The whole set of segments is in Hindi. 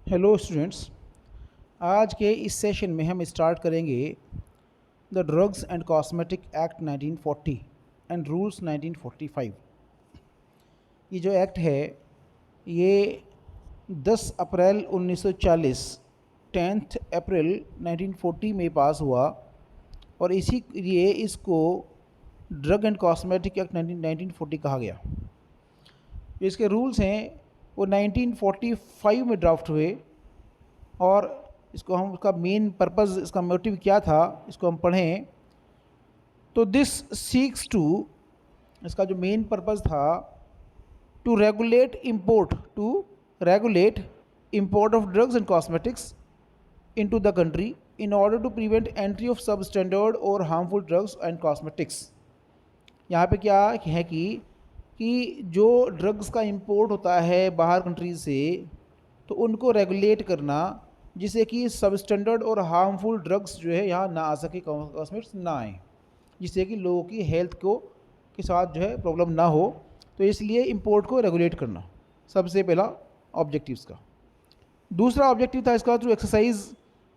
Hello students. आज के इस सेशन में हम स्टार्ट करेंगे the drugs and cosmetic act 1940 and rules 1945। ये जो एक्ट है ये 10 अप्रैल 1940 10 अप्रैल 1940 में पास हुआ और इसी लिए इसको ड्रग एंड कॉस्मेटिक एक्ट 1940 कहा गया। जो इसके रूल्स हैं वो 1945 में ड्राफ्ट हुए और इसको हम उसका मेन पर्पस, इसका मोटिव क्या था, इसको हम पढ़ें तो दिस सीक्स टू, इसका जो मेन पर्पस था, to regulate import of drugs and cosmetics into the country in order to prevent entry of sub standard और हार्मफुल ड्रग्स एंड कॉस्मेटिक्स। यहाँ पे क्या है कि जो ड्रग्स का इंपोर्ट होता है बाहर कंट्रीज से, तो उनको रेगुलेट करना जिससे कि सब स्टैंडर्ड और हार्मफुल ड्रग्स जो है यहाँ ना आ सके, कॉस्मेटिक्स ना आए, जिससे कि लोगों की हेल्थ को के साथ जो है प्रॉब्लम ना हो। तो इसलिए इंपोर्ट को रेगुलेट करना सबसे पहला ऑब्जेक्टिव इसका। दूसरा ऑब्जेक्टिव था इसका through exercise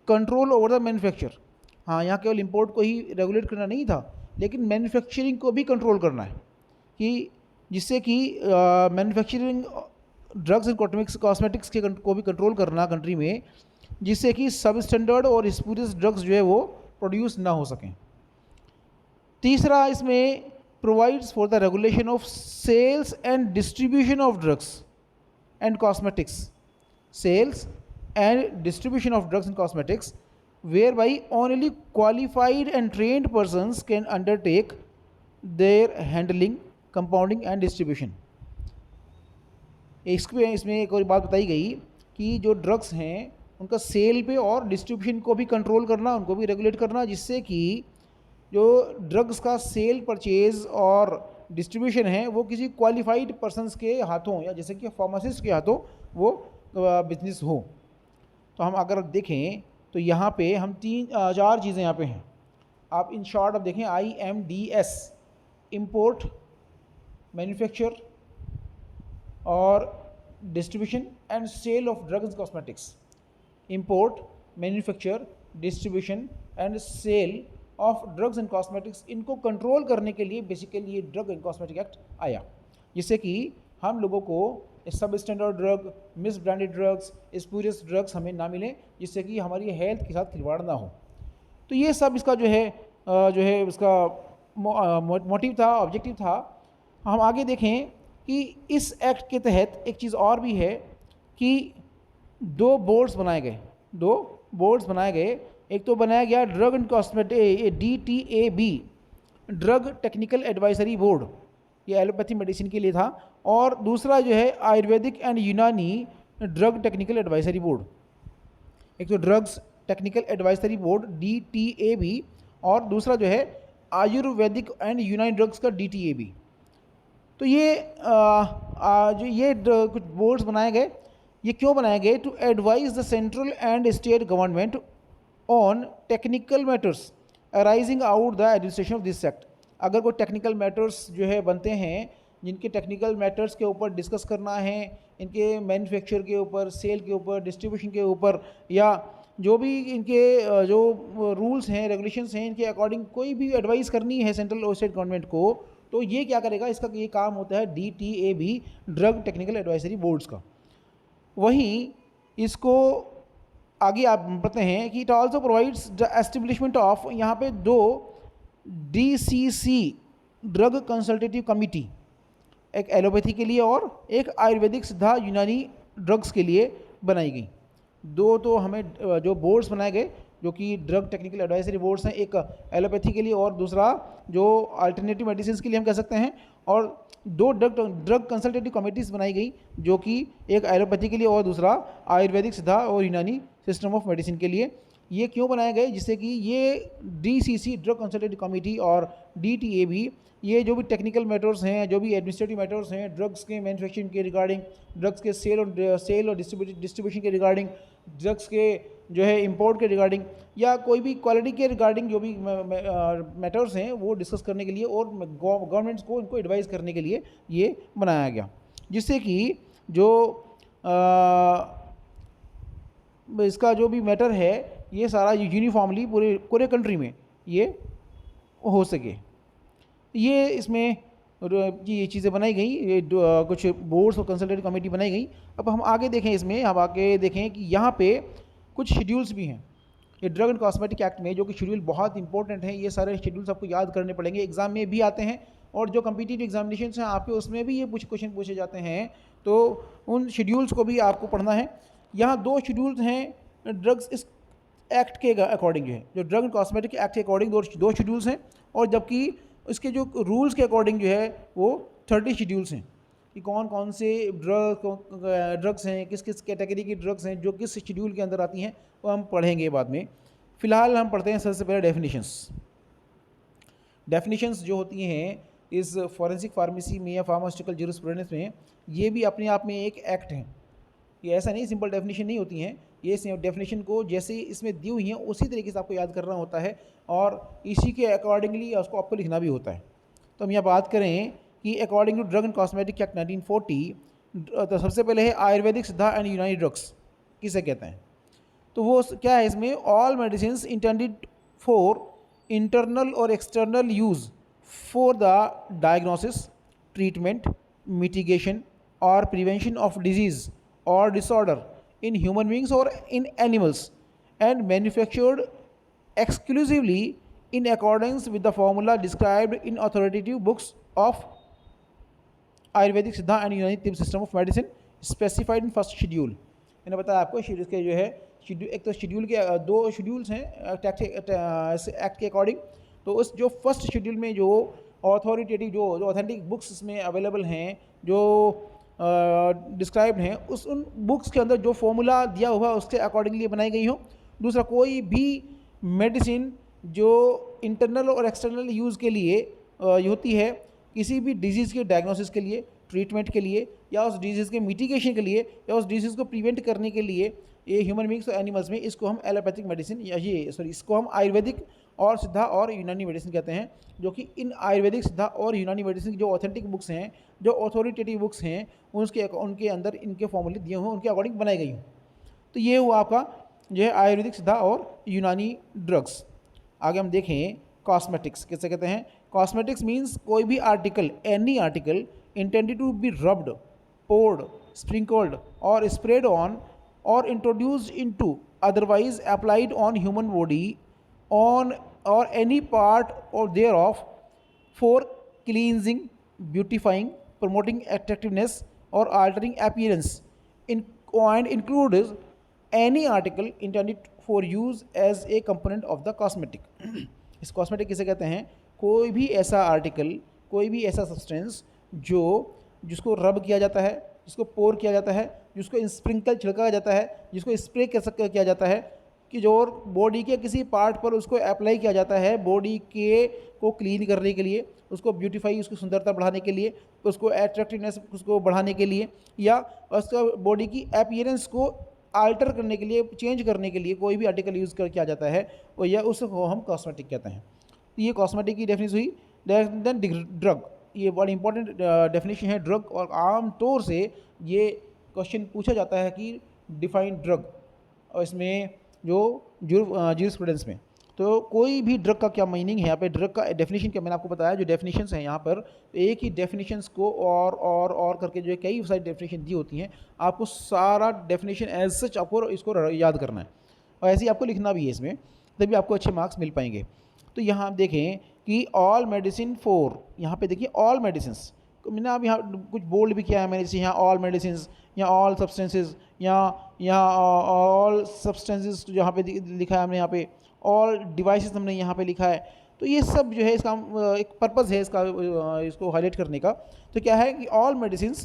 control over the manufacture. हाँ, यहाँ केवल इंपोर्ट को ही रेगुलेट करना नहीं था, लेकिन मैन्युफैक्चरिंग को भी कंट्रोल करना है, कि जिससे कि मैन्युफैक्चरिंग ड्रग्स एंड कॉस्मेटिक्स के को भी कंट्रोल करना कंट्री में, जिससे कि सब स्टैंडर्ड और स्पूरियस ड्रग्स जो है वो प्रोड्यूस ना हो सकें। तीसरा इसमें provides for the regulation of sales and distribution of drugs and cosmetics, sales and distribution of drugs and cosmetics whereby only qualified and trained persons can undertake their handling, compounding and distribution. इसमें एक और बात बताई गई कि जो ड्रग्स हैं उनका सेल पे और डिस्ट्रीब्यूशन को भी कंट्रोल करना, उनको भी रेगुलेट करना, जिससे कि जो ड्रग्स का सेल, परचेज और डिस्ट्रीब्यूशन है वो किसी क्वालिफाइड पर्सनस के हाथों या जैसे कि फार्मासिस्ट के हाथों वो बिजनेस हो। तो हम अगर देखें तो यहाँ पे हम चार चीज़ें यहाँ पे हैं। आप इन शॉर्ट आप देखें, IMDS, इम्पोर्ट, मैन्युफैक्चर और distribution and sale of drugs cosmetics. Import, manufacture, distribution and sale of drugs and cosmetics, इनको कंट्रोल करने के लिए बेसिकली ये ड्रग एंड कॉस्मेटिक एक्ट आया, जिससे कि हम लोगों को सब standard drug, miss branded drugs, spurious drugs हमें ना मिले, जिससे कि हमारी हेल्थ के साथ खिलवाड़ ना हो। तो ये सब इसका जो है उसका मोटिव था, ऑब्जेक्टिव था। हम आगे देखें कि इस एक्ट के तहत एक चीज़ और भी है कि दो बोर्ड्स बनाए गए। एक तो बनाया गया drug and cosmetic, DTAB, drug technical advisory board, ये एलोपैथी मेडिसिन के लिए था, और दूसरा जो है आयुर्वेदिक एंड यूनानी ड्रग टेक्निकल एडवाइजरी बोर्ड। एक तो drugs technical advisory board DTAB और दूसरा जो है आयुर्वेदिक एंड यूनानी ड्रग्स का DTAB। तो ये कुछ बोर्ड्स बनाए गए। ये क्यों बनाए गए? To advise the central and state government on technical matters arising out the administration of this act. अगर कोई टेक्निकल मैटर्स जो है बनते हैं, जिनके टेक्निकल मैटर्स के ऊपर डिस्कस करना है, इनके मैन्युफैक्चर के ऊपर, सेल के ऊपर, डिस्ट्रीब्यूशन के ऊपर, या जो भी इनके जो रूल्स हैं, रेगुलेशंस हैं, इनके अकॉर्डिंग कोई भी एडवाइस करनी है सेंट्रल और स्टेट गवर्नमेंट को, तो ये क्या करेगा? इसका ये काम होता है DTAB, drug technical advisory boards का। वहीं इसको आगे आप पढ़ते हैं कि it also provides the establishment of, यहाँ पे दो DCC, ड्रग कंसल्टेटिव कमिटी, एक एलोपैथी के लिए और एक आयुर्वेदिक सिद्धा यूनानी ड्रग्स के लिए बनाई गई। दो तो हमें जो बोर्ड्स बनाए गए जो कि ड्रग टेक्निकल एडवाइजरी बोर्ड्स हैं, एक एलोपैथी के लिए और दूसरा जो अल्टरनेटिव मेडिसिन के लिए हम कह सकते हैं, और दो ड्रग कंसल्टेटिव कमिटीज़ बनाई गई जो कि एक एलोपैथी के लिए और दूसरा आयुर्वेदिक सिद्धा और यूनानी सिस्टम ऑफ मेडिसिन के लिए। ये क्यों बनाए गए? जिससे कि ये DCC, ड्रग कंसल्टेटिव कमिटी, और DTAB, ये जो भी टेक्निकल मैटर्स हैं, जो भी एडमिनिस्ट्रेटिव मैटर्स हैं, ड्रग्स के मैन्युफैक्चरिंग के रिगार्डिंग, ड्रग्स के सेल और डिस्ट्रीब्यूशन के रिगार्डिंग, ड्रग्स के जो है इंपोर्ट के रिगार्डिंग, या कोई भी क्वालिटी के रिगार्डिंग जो भी मैटर्स हैं वो डिस्कस करने के लिए और गवर्नमेंट्स को इनको एडवाइस करने के लिए ये बनाया गया, जिससे कि जो इसका जो भी मैटर है ये सारा यूनिफॉर्मली पूरे पूरे कंट्री में ये हो सके। ये इसमें ये चीज़ें बनाई गई, ये कुछ बोर्ड्स और कंसल्टेटिव कमेटी बनाई गई। अब हम आगे देखें, इसमें हम आगे देखें कि यहाँ पे कुछ शेड्यूल्स भी हैं ये ड्रग एंड कॉस्मेटिक एक्ट में, जो कि शेड्यूल बहुत इंपॉर्टेंट हैं। ये सारे शेड्यूल्स आपको याद करने पड़ेंगे, एग्जाम में भी आते हैं और जो कम्पिटिटिव एग्जामिनेशन हैं आपके उसमें भी ये कुछ क्वेश्चन पूछे जाते हैं, तो उन शेड्यूल्स को भी आपको पढ़ना है। यहाँ 2 शेड्यूल्स हैं ड्रग्स इस एक्ट के अकॉर्डिंग है, जो ड्रग एंड कॉस्मेटिक एक्ट के अकॉर्डिंग 2 शेड्यूल्स हैं, और जबकि इसके जो रूल्स के अकॉर्डिंग जो है वो 30 शेड्यूल्स हैं कि कौन कौन से ड्रग्स हैं, किस किस कैटेगरी की ड्रग्स हैं जो किस शेड्यूल के अंदर आती हैं, वो हम पढ़ेंगे बाद में। फ़िलहाल हम पढ़ते हैं सबसे पहले डेफिनेशंस जो होती हैं इस फॉरेंसिक फार्मेसी में या फार्मास्यूटिकल ज्यूरिस्प्रूडेंस में, ये भी अपने आप में एक एक्ट है। ये ऐसा नहीं सिंपल डेफिनेशन नहीं होती हैं, ये डेफिनेशन को जैसे इसमें दी हुई हैं उसी तरीके से आपको याद करना होता है और इसी के अकॉर्डिंगली उसको आपको लिखना भी होता है। तो हम यहाँ बात करें कि according to drug and cosmetic act 1940, तो सबसे पहले है आयुर्वेदिक, सिद्धा एंड यूनानी ड्रग्स किसे कहते हैं। तो वो क्या है, इसमें all medicine intended for internal और external use for the diagnosis, treatment, mitigation और prevention of disease or disorder in human beings or in animals and manufactured exclusively in accordance with the formula described in authoritative books of Ayurvedic, Siddha and Unani system of medicine specified in first schedule। मैंने बताया आपको शेड्यूल के जो है एक तो शेड्यूल के 2 शेड्यूल्स हैं एक्ट के अकॉर्डिंग। तो उस जो फर्स्ट शेड्यूल में जो ऑथोरिटेटिव जो ऑथेंटिक बुक्स इसमें अवेलेबल हैं, जो डिस्क्राइब्ड हैं, उन बुक्स के अंदर जो फॉर्मूला दिया हुआ है उसके अकॉर्डिंगली बनाई गई हो। दूसरा, कोई भी मेडिसिन जो इंटरनल और एक्सटर्नल यूज़ के लिए होती है, किसी भी डिजीज़ के डायग्नोसिस के लिए, ट्रीटमेंट के लिए, या उस डिजीज़ के मिटिगेशन के लिए, या उस डिजीज़ को प्रिवेंट करने के लिए, ये ह्यूमन बींग्स और एनिमल्स में इसको हम एलोपैथिक मेडिसिन या इसको हम आयुर्वेदिक और सिद्धा और यूनानी मेडिसिन कहते हैं। जो कि इन आयुर्वेदिक, सिद्धा और यूनानी मेडिसिन की जो ऑथेंटिक बुक्स हैं, जो ऑथोरिटेटिव बुक्स हैं, उनके अंदर इनके फॉर्मूले दिए हुए, उनके अकॉर्डिंग बनाई गई हूँ। तो ये हुआ आपका जो है आयुर्वेदिक, सिद्धा और यूनानी ड्रग्स। आगे हम देखें कॉस्मेटिक्स किसे कहते हैं। कॉस्मेटिक्स मीन्स कोई भी article, any article intended to be rubbed, poured, sprinkled or sprayed on or introduced into, otherwise applied on human body on or any part or thereof for cleansing, beautifying, promoting attractiveness or altering appearance and includes any article intended for use as a component of the cosmetic। इस कॉस्मेटिक किसे कहते हैं, कोई भी ऐसा आर्टिकल, कोई भी ऐसा सब्सटेंस जिसको रब किया जाता है, जिसको पोर किया जाता है, जिसको स्प्रिंकल छिड़का जाता है, जिसको स्प्रे किया जाता है, कि जो बॉडी के किसी पार्ट पर उसको अप्लाई किया जाता है बॉडी के को क्लीन करने के लिए, उसको ब्यूटीफाई, उसकी सुंदरता बढ़ाने के लिए, उसको अट्रैक्टिवनेस उसको बढ़ाने के लिए, या उसका बॉडी की अपीयरेंस को आल्टर करने के लिए, चेंज करने के लिए कोई भी आर्टिकल यूज़ कर किया जाता है, और यह उसको हम कॉस्मेटिक कहते हैं। तो ये कॉस्मेटिक की डेफिनेशन हुई। देन ड्रग, ये बड़ी इंपॉर्टेंट डेफिनेशन है ड्रग, और आम तौर से ये क्वेश्चन पूछा जाता है कि डिफाइन ड्रग, और इसमें जो ज्यूरिस्प्रूडेंस में, तो कोई भी ड्रग का क्या मीनिंग है। यहाँ पे ड्रग का डेफिनेशन क्या मैंने आपको बताया, जो डेफिनेशंस हैं यहाँ पर, तो एक ही डेफिनेशंस को और करके जो है कई सारी डेफिनेशन दी होती हैं। आपको सारा डेफिनेशन एज सच आपको इसको याद करना है, और ऐसे ही आपको लिखना भी है इसमें, तभी आपको अच्छे मार्क्स मिल पाएंगे। तो यहाँ आप देखें कि ऑल मेडिसिन फॉर, यहाँ पे देखिए ऑल मेडिसिन, मैंने अब यहाँ कुछ बोल्ड भी किया है मैंने, जैसे यहाँ ऑल मेडिसिन, या ऑल सब्सटेंसेज, यहाँ ऑल सब्सटेंसेज यहाँ पे लिखा है हमने, यहाँ पे ऑल डिवाइसेस हमने यहाँ पे लिखा है। तो ये सब जो है इसका एक पर्पज़ है इसको हाईलाइट करने का। तो क्या है कि ऑल मेडिसिन,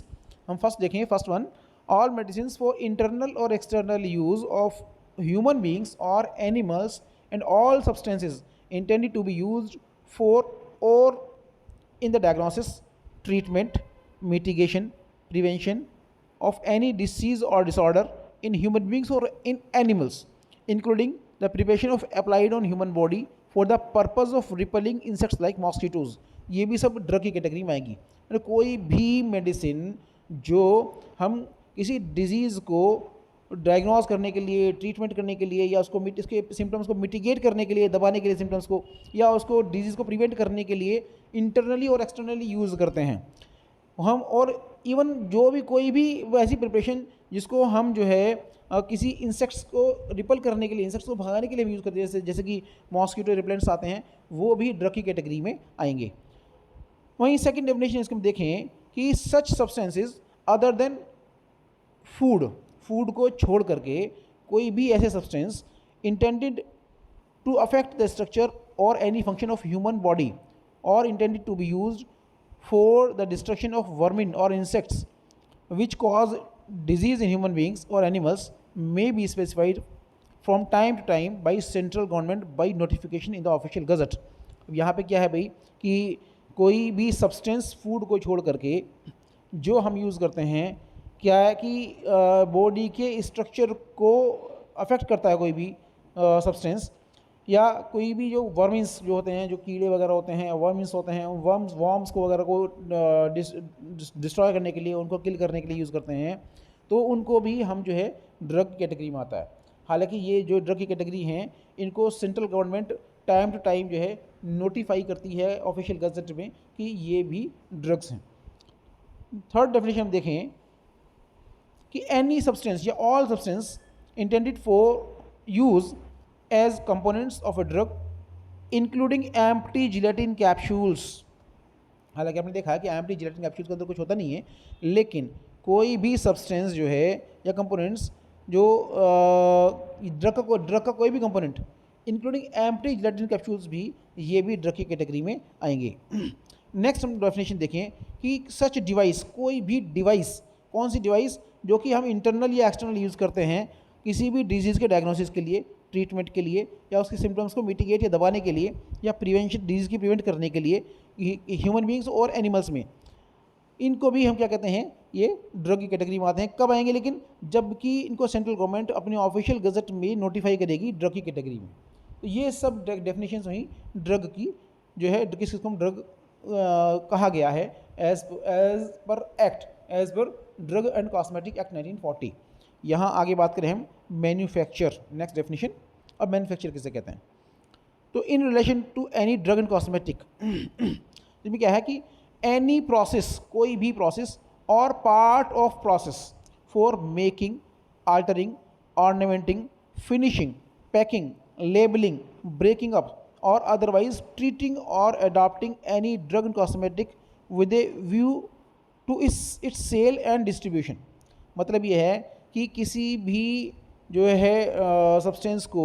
हम फर्स्ट देखें, first one, all medicine for internal और external use of human beings और animals and all substances intended to be used for or in the diagnosis, treatment, mitigation, prevention of any disease or disorder in human beings or in animals, including the preparation of applied on human body for the purpose of repelling insects like mosquitoes। ये भी सब ड्रग की कैटेगरी में आएगी। कोई भी मेडिसिन जो हम किसी डिजीज़ को डायग्नोज करने के लिए, ट्रीटमेंट करने के लिए, या उसको इसके सिम्टम्स को मिटिगेट करने के लिए, दबाने के लिए सिम्टम्स को, या उसको डिजीज़ को प्रिवेंट करने के लिए इंटरनली और एक्सटर्नली यूज़ करते हैं हम। और इवन जो भी कोई भी वैसी प्रिपरेशन जिसको हम जो है किसी इंसेक्ट्स को रिपल करने के लिए, इंसेक्ट्स को भगाने के लिए यूज़ करते हैं, जैसे कि मॉस्किटो रिपेलेंट्स आते हैं, वो भी ड्रग की कैटेगरी में आएंगे। वहीं सेकंड डेफिनेशन इसको हम देखें कि such substances other than food को छोड़ करके कोई भी ऐसे substance intended to affect the structure और any function of human body और intended to be used for the destruction of vermin और insects which cause disease in human beings or animals may be specified from time to time by central government by notification in the official gazette। यहाँ पे क्या है भाई कि कोई भी सब्सटेंस फूड को छोड़ करके जो हम यूज़ करते हैं, क्या है कि बॉडी के स्ट्रक्चर को अफेक्ट करता है कोई भी सब्सटेंस, या कोई भी जो वर्मिन्स जो होते हैं, जो कीड़े वगैरह होते हैं, वर्मिन्स होते हैं, वर्म्स को वगैरह को डिस्ट्रॉय करने के लिए, उनको किल करने के लिए यूज़ करते हैं, तो उनको भी हम जो है ड्रग कैटेगरी में आता है। हालांकि ये जो ड्रग की कैटेगरी हैं, इनको central government time to time जो है नोटिफाई करती है ऑफिशियल गज़ट में कि ये भी ड्रग्स हैं। थर्ड डेफिनेशन हम देखें कि एनी सब्सटेंस या all substance intended for use as components of a drug including empty gelatin capsules। हालांकि आपने देखा है कि empty gelatin capsules के अंदर कुछ होता नहीं है, लेकिन कोई भी सब्सटेंस जो है या कंपोनेंट्स जो ड्रग का कोई भी component including empty gelatin capsules भी, ये भी ड्रग की कैटेगरी में आएंगे। नेक्स्ट हम डेफिनेशन देखें कि सच डिवाइस, कोई भी डिवाइस, कौन सी डिवाइस, जो कि हम इंटरनल या एक्सटर्नल यूज़ करते हैं किसी भी डिजीज़ के डायग्नोसिस के लिए, ट्रीटमेंट के लिए, या उसके सिम्टम्स को मिटिगेट या दबाने के लिए, या प्रिवेंशन, डिजीज़ की प्रिवेंट करने के लिए ह्यूमन बींग्स और एनिमल्स में, इनको भी हम क्या कहते हैं, ये ड्रग की कैटेगरी में आते हैं। कब आएंगे लेकिन, जबकि इनको सेंट्रल गवर्नमेंट अपने ऑफिशियल गज़ट में नोटिफाई करेगी ड्रग की कैटेगरी में। तो ये सब डेफिनेशंस वहीं ड्रग की जो है, किसको ड्रग कहा गया है as per drug and cosmetic act 1940। यहाँ आगे बात करें हम मैन्युफैक्चर, नेक्स्ट डेफिनेशन। अब मैन्युफैक्चर किसे कहते हैं, तो in relation to any drug and cosmetic, इसमें क्या है कि एनी प्रोसेस, कोई भी प्रोसेस और part of process for making, altering, ornamenting, finishing, packing, labelling, breaking up और अदरवाइज ट्रीटिंग और adopting any drug and cosmetic with a view to its sale and distribution. मतलब ये है कि किसी भी जो है सब्सटेंस को,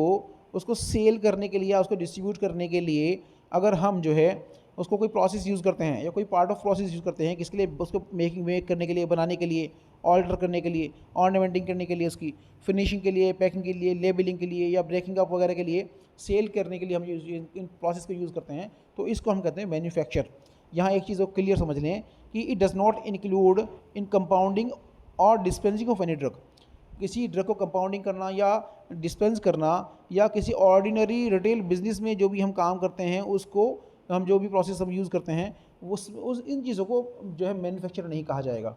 उसको सेल करने के लिए या उसको डिस्ट्रीब्यूट करने के लिए अगर हम जो है उसको कोई प्रोसेस यूज़ करते हैं या कोई पार्ट ऑफ प्रोसेस यूज़ करते हैं, किसके लिए, उसको मेक करने के लिए, बनाने के लिए, ऑल्टर करने के लिए, ऑर्नामेंटिंग करने के लिए, उसकी फिनिशिंग के लिए, पैकिंग के लिए, लेबलिंग के लिए, या ब्रेकिंग अप वगैरह के लिए, सेल करने के लिए हम इन प्रोसेस को यूज़ करते हैं, तो इसको हम कहते हैं मैन्युफैक्चर। यहाँ एक चीज़ को क्लियर समझ लें कि it does not include in compounding और डिस्पेंसिंग ऑफ एनी ड्रग। किसी ड्रग को कंपाउंडिंग करना या डिस्पेंस करना, या किसी ऑर्डिनरी रिटेल बिजनेस में जो भी हम काम करते हैं, उसको हम जो भी प्रोसेस हम यूज़ करते हैं, उस इन चीज़ों को जो है मैन्युफैक्चर नहीं कहा जाएगा।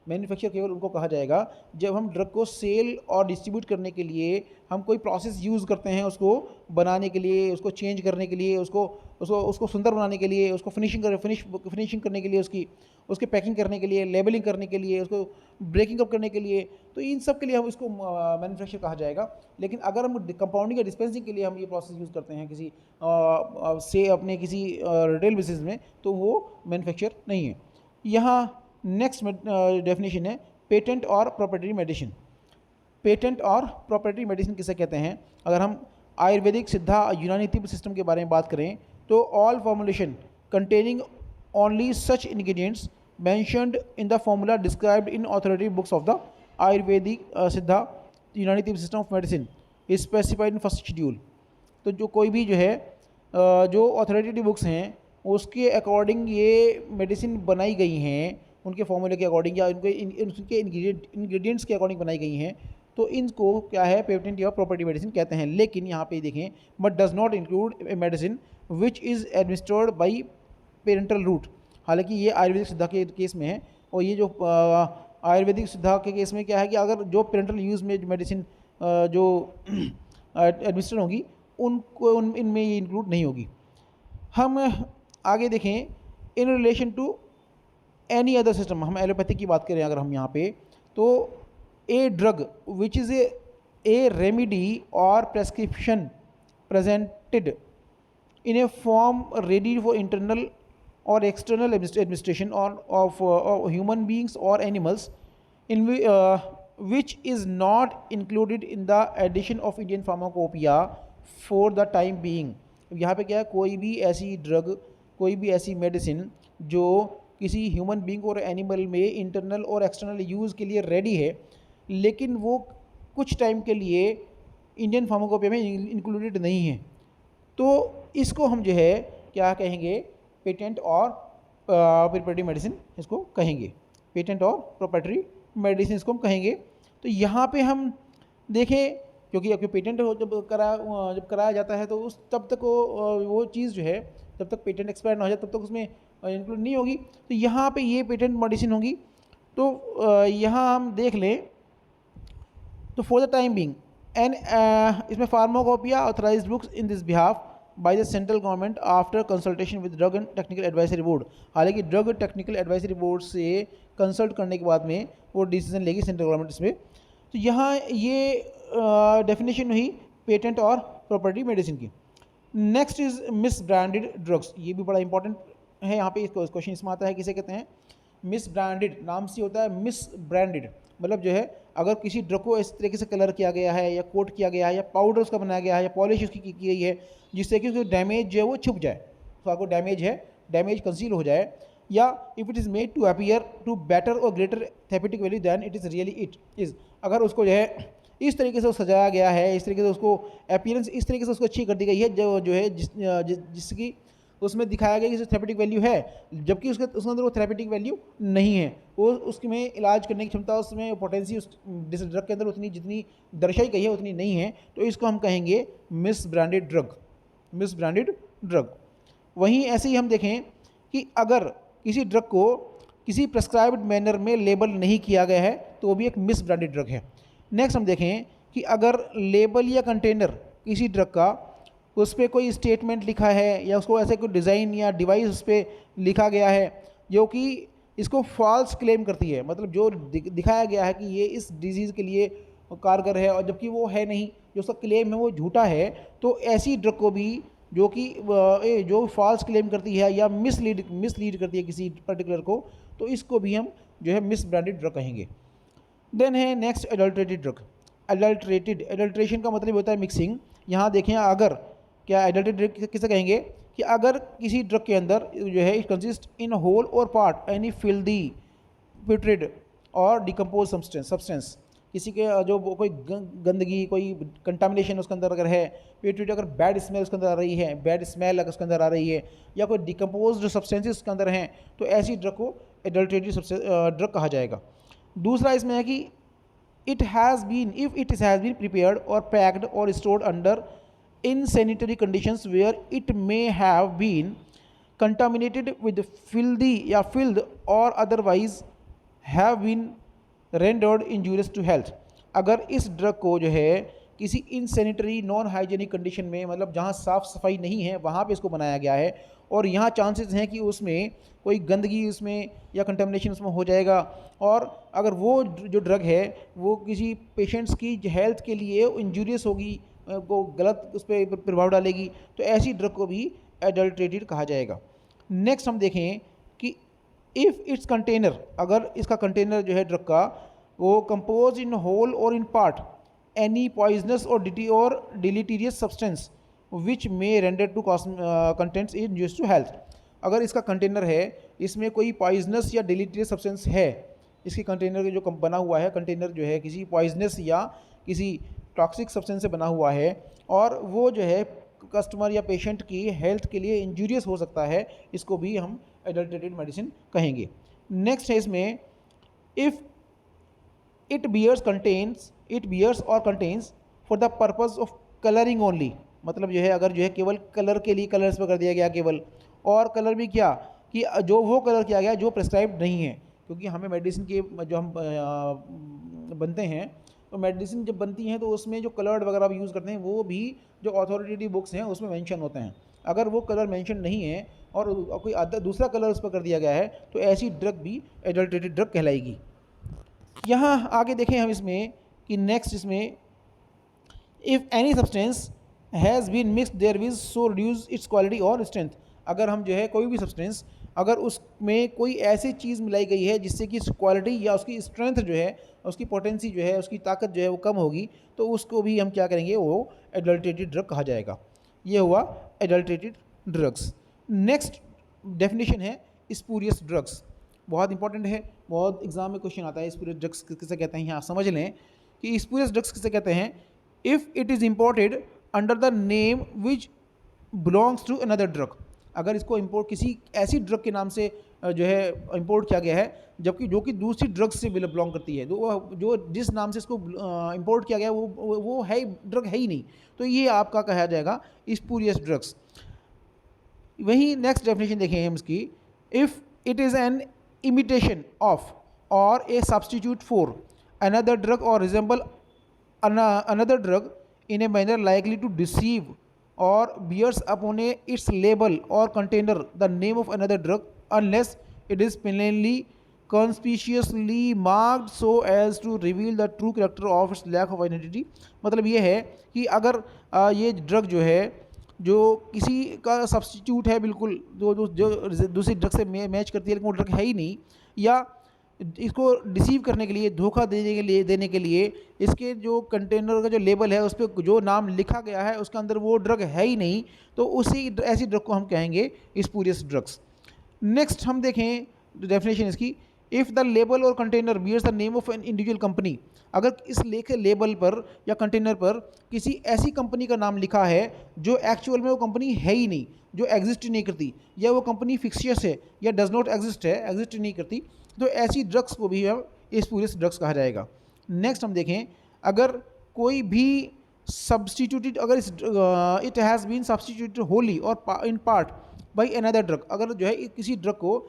मैन्युफैक्चर केवल उनको कहा जाएगा जब हम ड्रग को सेल और डिस्ट्रीब्यूट करने के लिए हम कोई प्रोसेस यूज़ करते हैं, उसको बनाने के लिए, उसको चेंज करने के लिए, उसको सुंदर बनाने के लिए, उसको फिनिशिंग करने के लिए, उसके पैकिंग करने के लिए, लेबलिंग करने के लिए, उसको ब्रेकिंग अप करने के लिए, तो इन सब के लिए हम इसको मैन्युफैक्चर कहा जाएगा। लेकिन अगर हम कंपाउंडिंग या डिस्पेंसिंग के लिए हम ये प्रोसेस यूज़ करते हैं किसी अपने किसी रिटेल बिजनेस में, तो वो मैन्युफैक्चर नहीं है। यहाँ नेक्स्ट डेफिनेशन है पेटेंट और प्रोप्राइटरी मेडिसिन। पेटेंट और प्रोप्राइटरी मेडिसिन किसे कहते हैं? अगर हम आयुर्वेदिक, सिद्धा, यूनानी तिब्बत सिस्टम के बारे में बात करें, तो all formulation containing only such ingredients mentioned in the formula described in authoritative books of the Ayurvedic, Siddha, यूनानी Tibet system of medicine is specified in first schedule. तो जो कोई भी जो है जो ऑथोरिटेटिव बुक्स हैं उसके अकॉर्डिंग ये मेडिसिन बनाई गई हैं, उनके फॉर्मूले के अकॉर्डिंग या उनके इंग्रेडिएंट्स के अकॉर्डिंग बनाई गई हैं, तो इनको क्या है पेटेंट या प्रॉपर्टी मेडिसिन कहते हैं। लेकिन यहाँ पे देखें, but does not include a medicine which is administered by parenteral route. हालांकि ये आयुर्वेदिक सिद्धा के केस में है, और ये जो आयुर्वेदिक सिद्धा के केस में क्या है कि अगर जो पेरेंटल यूज़ में मेडिसिन जो एडमिनिस्टर होगी उनको इनमें ये इंक्लूड नहीं होगी। हम आगे देखें, in relation to any other system, हम एलोपैथी की बात करें अगर हम यहाँ पे, तो a drug which is a remedy और prescription presented in a form ready for internal or external administration of human beings or animals which is not included in the addition of Indian pharmacopoeia for the time being। यहाँ पे क्या है, कोई भी ऐसी ड्रग, कोई भी ऐसी मेडिसिन जो किसी ह्यूमन बींग और एनिमल में इंटरनल और एक्सटर्नल यूज़ के लिए रेडी है, लेकिन वो कुछ टाइम के लिए इंडियन फार्माकोपिया में इंक्लूडेड नहीं है, तो इसको हम जो है क्या कहेंगे, पेटेंट और प्रोप्राइटरी मेडिसिन इसको कहेंगे, पेटेंट और प्रोप्राइटरी मेडिसिन इसको हम कहेंगे। तो यहाँ पे हम देखें, क्योंकि आपके पेटेंट जब कराया जाता है तो उस तब तक वो चीज़ जो है जब तक पेटेंट एक्सपायर ना हो जाए तब तक उसमें इंक्लूड नहीं होगी। तो यहाँ पे ये पेटेंट मेडिसिन होगी। तो यहाँ हम देख लें, तो for the time being and इसमें pharmacopoeia authorised books in this behalf by the central government after consultation with drug and technical advisory board. हालांकि ड्रग टेक्निकल एडवाइजरी बोर्ड से कंसल्ट करने के बाद में वो डिसीजन लेगी सेंट्रल गवर्नमेंट इसमें। तो यहाँ ये डेफिनेशन हुई पेटेंट और प्रॉपर्टी मेडिसिन की। Next is miss branded drugs. ये भी बड़ा इंपॉर्टेंट है, यहाँ पे क्वेश्चन इसमें आता है, किसे कहते हैं मिस ब्रांडेड, नाम से होता है मिस ब्रांडेड, मतलब जो है अगर किसी ड्रग को इस तरीके से कलर किया गया है या कोट किया गया है या पाउडर उसका बनाया गया है या पॉलिश उसकी की गई है जिससे कि उसकी डैमेज जो है वो छुप जाए, तो आपको डैमेज है, डैमेज कंसील हो जाए, या if it is made to appear to better और greater therapeutic value than it is really it is. अगर उसको जो है इस तरीके से सजाया गया है, इस तरीके से उसको अपीयरेंस इस तरीके से उसको अच्छी कर दी गई है जो है जिसकी उसमें दिखाया गया कि थेरेप्यूटिक वैल्यू है, जबकि उसके अंदर वो थेरेप्यूटिक वैल्यू नहीं है, वो उसके में इलाज करने की क्षमता, उसमें पोटेंसी उस ड्रग के अंदर उतनी जितनी दर्शाई गई है उतनी नहीं है, तो इसको हम कहेंगे miss branded drug, miss branded drug. वहीं ऐसे ही हम देखें कि अगर किसी ड्रग को किसी प्रेस्क्राइब्ड मैनर में लेबल नहीं किया गया है तो वो भी एक मिस ब्रांडेड ड्रग है। नेक्स्ट हम देखें कि अगर लेबल या कंटेनर किसी ड्रग का उस पर कोई स्टेटमेंट लिखा है या उसको ऐसे कोई डिज़ाइन या डिवाइस उस पर लिखा गया है जो कि इसको फॉल्स क्लेम करती है, मतलब जो दिखाया गया है कि ये इस डिजीज़ के लिए कारगर है और जबकि वो है नहीं, जो उसका क्लेम है वो झूठा है, तो ऐसी ड्रग को भी जो कि जो फॉल्स क्लेम करती है या मिसलीड करती है किसी पर्टिकुलर को, तो इसको भी हम जो है मिस ब्रांडेड ड्रग कहेंगे। देन है नेक्स्ट एडल्ट्रेटेड ड्रग। एडल्ट्रेशन का मतलब होता है मिक्सिंग। यहाँ देखें, अगर क्या एडल्ट्रेटेड ड्रग किसे कहेंगे कि अगर किसी ड्रग के अंदर जो है इट कंसिस्ट इन होल और पार्ट एनी फिल्दी प्यूट्रिड और डिकम्पोज सब्सटेंस, किसी के जो कोई गंदगी कोई कंटामिनेशन उसके अंदर अगर है, प्यूट्रिड अगर बैड स्मेल उसके अंदर आ रही है, बैड स्मेल अगर उसके अंदर आ रही है, या कोई डिकम्पोज जो सब्सटेंसेस उसके अंदर हैं, तो ऐसी ड्रग को एडल्ट्रेटेड ड्रग कहा जाएगा। दूसरा इसमें है कि इट हैज़ बीन प्रिपेयर्ड और पैक्ड और stored under in sanitary conditions where it may have been contaminated with filthy या filth or otherwise have been rendered injurious to health। अगर इस ड्रग को जो है किसी इनसैनिटरी नॉन हाइजेनिक कंडीशन में, मतलब जहाँ साफ़ सफाई नहीं है वहाँ पे इसको बनाया गया है और यहाँ चांसेस हैं कि उसमें कोई गंदगी उसमें या कंटेमिनेशन उसमें हो जाएगा, और अगर वो जो ड्रग है वो किसी पेशेंट्स की हेल्थ के लिए इंजूरियस होगी, वो गलत उस पर प्रभाव डालेगी, तो ऐसी ड्रग को भी एडल्ट्रेटेड कहा जाएगा। नेक्स्ट हम देखें कि इफ़ इट्स कंटेनर, अगर इसका कंटेनर जो है ड्रग का वो कंपोज इन होल और इन पार्ट एनी पॉइजनस और deleterious substance which may render to contents injurious to health. अगर इसका कंटेनर है इसमें कोई पॉइजनस या डिलीटीरियस सब्सटेंस है, इसके कंटेनर जो बना हुआ है कंटेनर जो है किसी पॉइजनस या किसी टॉक्सिक सब्सटेंस से बना हुआ है और वो जो है कस्टमर या पेशेंट की हेल्थ के लिए इंजूरियस हो सकता है, इसको भी हम एडल्ट्रेटेड मेडिसिन कहेंगे। नेक्स्ट है इसमें इफ़ इट बियर्स और contains for the purpose of colouring only, मतलब जो है अगर जो है केवल कलर के लिए कलर्स पर कर दिया गया केवल, और कलर भी क्या कि जो वो कलर किया गया जो प्रेस्क्राइब्ड नहीं है, क्योंकि हमें मेडिसिन के जो हम बनते हैं, तो मेडिसिन जब बनती हैं तो उसमें जो कलर्ड वगैरह भी यूज़ करते हैं वो भी जो अथॉरिटेटिव बुक्स हैं उसमें मेंशन होते हैं। अगर वो कलर मेंशन नहीं है और कोई दूसरा कलर उस पर कर दिया गया है तो ऐसी ड्रग भी एडल्ट्रेटेड ड्रग कहलाएगी। यहाँ आगे देखें हम इसमें कि नेक्स्ट इसमें, if any substance has been mixed therewith so reduce its quality और स्ट्रेंथ। अगर हम जो है कोई भी सब्सटेंस अगर उसमें कोई ऐसी चीज़ मिलाई गई है जिससे कि क्वालिटी या उसकी स्ट्रेंथ जो है, उसकी पोटेंसी जो है, उसकी ताकत जो है वो कम होगी, तो उसको भी हम क्या करेंगे, वो एडल्ट्रेटेड ड्रग कहा जाएगा। ये हुआ एडल्ट्रेटेड ड्रग्स। नेक्स्ट डेफिनेशन है स्पूरियस ड्रग्स। बहुत इंपॉर्टेंट है, बहुत एग्जाम में क्वेश्चन आता है स्पूरियस ड्रग्स किसे कहते हैं। यहाँ समझ लें कि स्पूरियस ड्रग्स किसे कहते हैं। If it is imported under the name which belongs to another drug. अगर इसको इम्पोर्ट किसी ऐसी ड्रग के नाम से जो है इम्पोर्ट किया गया है जबकि जो कि दूसरी ड्रग से बिलोंग करती है, तो वह जो जिस नाम से इसको इम्पोर्ट किया गया है वो है ड्रग है ही नहीं, तो ये आपका कहा जाएगा स्पूरियस ड्रग्स। वही नेक्स्ट डेफिनेशन देखें हम इसकी, if it is an imitation of और ए सब्सटीट्यूट फॉर अनदर ड्रग और resemble another drug in a manner likely to deceive or bears upon its label or container the name of another drug unless it is plainly conspicuously marked so as to reveal the true character of its lack of identity। मतलब ये है कि अगर ये ड्रग जो है जो किसी का सब्सटीट्यूट है बिल्कुल, जो दूसरी ड्रग से मैच करती है लेकिन वो ड्रग है ही नहीं, या इसको डिसीव करने के लिए, धोखा देने के लिए इसके जो कंटेनर का जो लेबल है उस पर जो नाम लिखा गया है उसके अंदर वो ड्रग है ही नहीं, तो उसी ऐसी ड्रग को हम कहेंगे स्पूरियस ड्रग्स। नेक्स्ट हम देखें डेफिनेशन इसकी, इफ़ द लेबल और container bears the name of an individual company. अगर इस लेबल पर या कंटेनर पर किसी ऐसी कंपनी का नाम लिखा है जो एक्चुअल में वो कंपनी है ही नहीं, जो एग्जिस्ट नहीं करती, या वो कंपनी फिक्शियस है या डज नॉट एग्जिस्ट है, एग्जिस्ट नहीं करती, तो ऐसी ड्रग्स को भी हम स्पूरियस ड्रग्स कहा जाएगा। नेक्स्ट हम देखें, अगर कोई भी सब्सटीट्यूटेड, अगर it has been substituted wholly और in part by another drug, अगर जो है किसी ड्रग को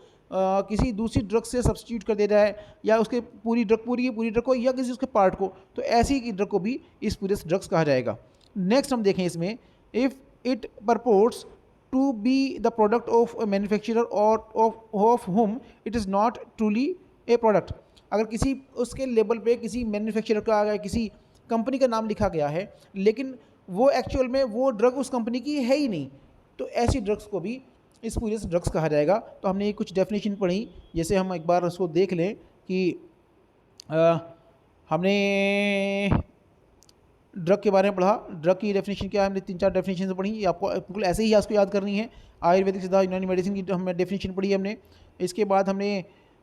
किसी दूसरी ड्रग से सब्सटीट्यूट कर दिया जाए या उसके पूरी ड्रग को या किसी उसके पार्ट को, तो ऐसी की ड्रग को भी स्पूरियस ड्रग्स कहा जाएगा। नेक्स्ट हम देखें इसमें, if it purports to be the product of a manufacturer or of whom it is not truly a product। अगर किसी उसके लेबल पे किसी मैन्युफैक्चरर का या किसी कंपनी का नाम लिखा गया है लेकिन वो एक्चुअल में वो ड्रग उस कंपनी की है ही नहीं, तो ऐसी ड्रग्स को भी स्पूरियस ड्रग्स कहा जाएगा। तो हमने ये कुछ डेफिनेशन पढ़ी, जैसे हम एक बार उसको देख लें कि हमने ड्रग के बारे में पढ़ा, ड्रग की डेफिनेशन क्या है, हमने 3-4 डेफिनेशन पढ़ी, ये आपको बिल्कुल ऐसे ही आपको याद करनी है। आयुर्वेदिक सिद्धा यूनानी मेडिसिन की हमने डेफिनेशन पढ़ी हमने। इसके बाद हमने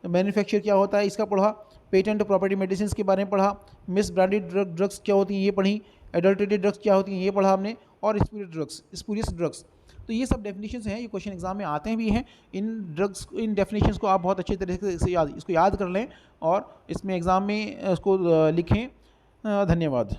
मैन्युफैक्चर क्या होता है इसका पढ़ा, पेटेंट प्रॉपर्टी मेडिसिन के बारे में पढ़ा, मिस ब्रांडेड ड्रग्स क्या होती हैं ये पढ़ी, एडल्ट्रेटेड ड्रग्स क्या होती हैं ये पढ़ा हमने, और स्पूरियस ड्रग्स। तो ये सब डेफिनेशंस हैं, ये क्वेश्चन एग्जाम में आते भी हैं। इन डेफिनेशंस को आप बहुत अच्छे तरीके से इसको याद कर लें और इसमें एग्ज़ाम में इसको लिखें। धन्यवाद।